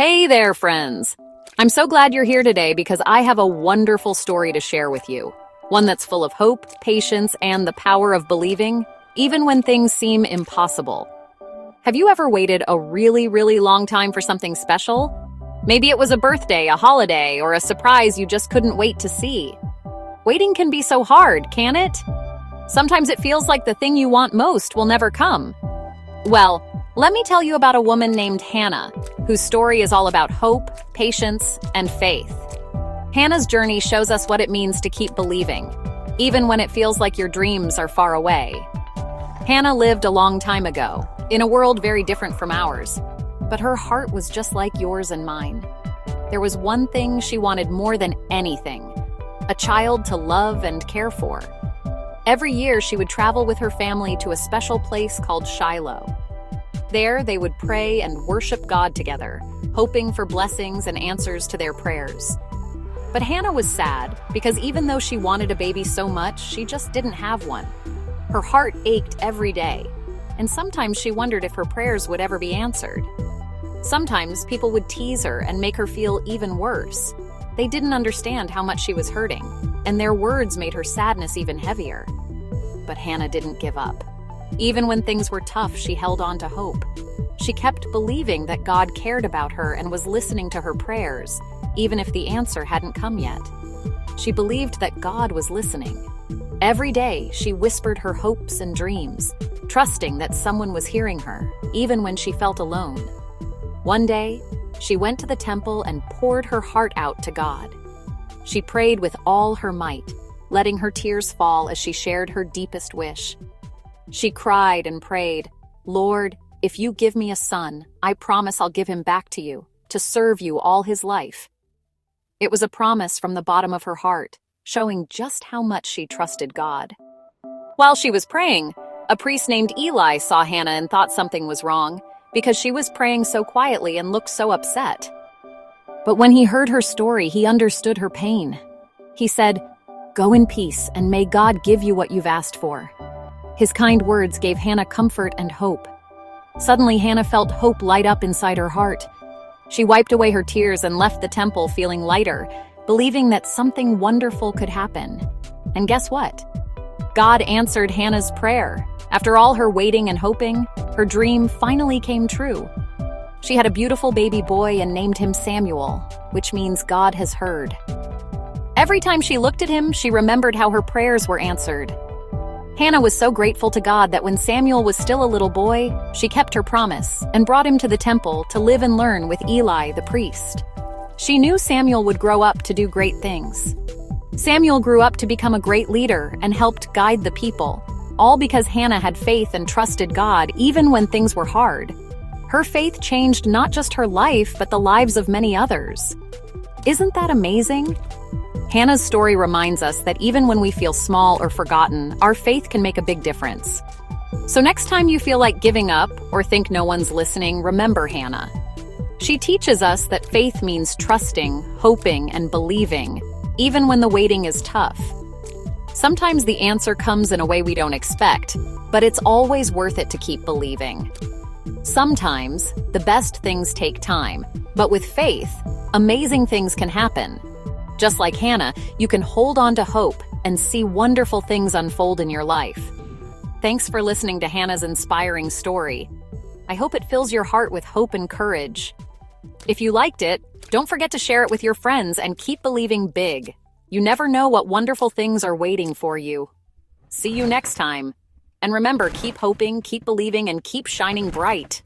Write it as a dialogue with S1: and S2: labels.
S1: Hey there, friends! I'm so glad you're here today because I have a wonderful story to share with you. One that's full of hope, patience, and the power of believing, even when things seem impossible. Have you ever waited a really long time for something special? Maybe it was a birthday, a holiday, or a surprise you just couldn't wait to see. Waiting can be so hard, can it? Sometimes it feels like the thing you want most will never come. Well, let me tell you about a woman named Hanna, whose story is all about hope, patience, and faith. Hanna's journey shows us what it means to keep believing, even when it feels like your dreams are far away. Hanna lived a long time ago, in a world very different from ours, but her heart was just like yours and mine. There was one thing she wanted more than anything: a child to love and care for. Every year she would travel with her family to a special place called Shiloh. There, they would pray and worship God together, hoping for blessings and answers to their prayers. But Hanna was sad because even though she wanted a baby so much, she just didn't have one. Her heart ached every day, and sometimes she wondered if her prayers would ever be answered. Sometimes people would tease her and make her feel even worse. They didn't understand how much she was hurting, and their words made her sadness even heavier. But Hanna didn't give up. Even when things were tough, she held on to hope. She kept believing that God cared about her and was listening to her prayers, even if the answer hadn't come yet. She believed that God was listening. Every day, she whispered her hopes and dreams, trusting that someone was hearing her, even when she felt alone. One day, she went to the temple and poured her heart out to God. She prayed with all her might, letting her tears fall as she shared her deepest wish. She cried and prayed, "Lord, if you give me a son, I promise I'll give him back to you, to serve you all his life." It was a promise from the bottom of her heart, showing just how much she trusted God. While she was praying, a priest named Eli saw Hanna and thought something was wrong, because she was praying so quietly and looked so upset. But when he heard her story, he understood her pain. He said, "Go in peace, and may God give you what you've asked for." His kind words gave Hanna comfort and hope. Suddenly, Hanna felt hope light up inside her heart. She wiped away her tears and left the temple feeling lighter, believing that something wonderful could happen. And guess what? God answered Hanna's prayer. After all her waiting and hoping, her dream finally came true. She had a beautiful baby boy and named him Samuel, which means God has heard. Every time she looked at him, she remembered how her prayers were answered. Hanna was so grateful to God that when Samuel was still a little boy, she kept her promise and brought him to the temple to live and learn with Eli, the priest. She knew Samuel would grow up to do great things. Samuel grew up to become a great leader and helped guide the people, all because Hanna had faith and trusted God even when things were hard. Her faith changed not just her life, but the lives of many others. Isn't that amazing? Hanna's story reminds us that even when we feel small or forgotten, our faith can make a big difference. So next time you feel like giving up or think no one's listening, remember Hanna. She teaches us that faith means trusting, hoping, and believing, even when the waiting is tough. Sometimes the answer comes in a way we don't expect, but it's always worth it to keep believing. Sometimes, the best things take time, but with faith, amazing things can happen. Just like Hanna, you can hold on to hope and see wonderful things unfold in your life. Thanks for listening to Hanna's inspiring story. I hope it fills your heart with hope and courage. If you liked it, don't forget to share it with your friends and keep believing big. You never know what wonderful things are waiting for you. See you next time. And remember, keep hoping, keep believing, and keep shining bright.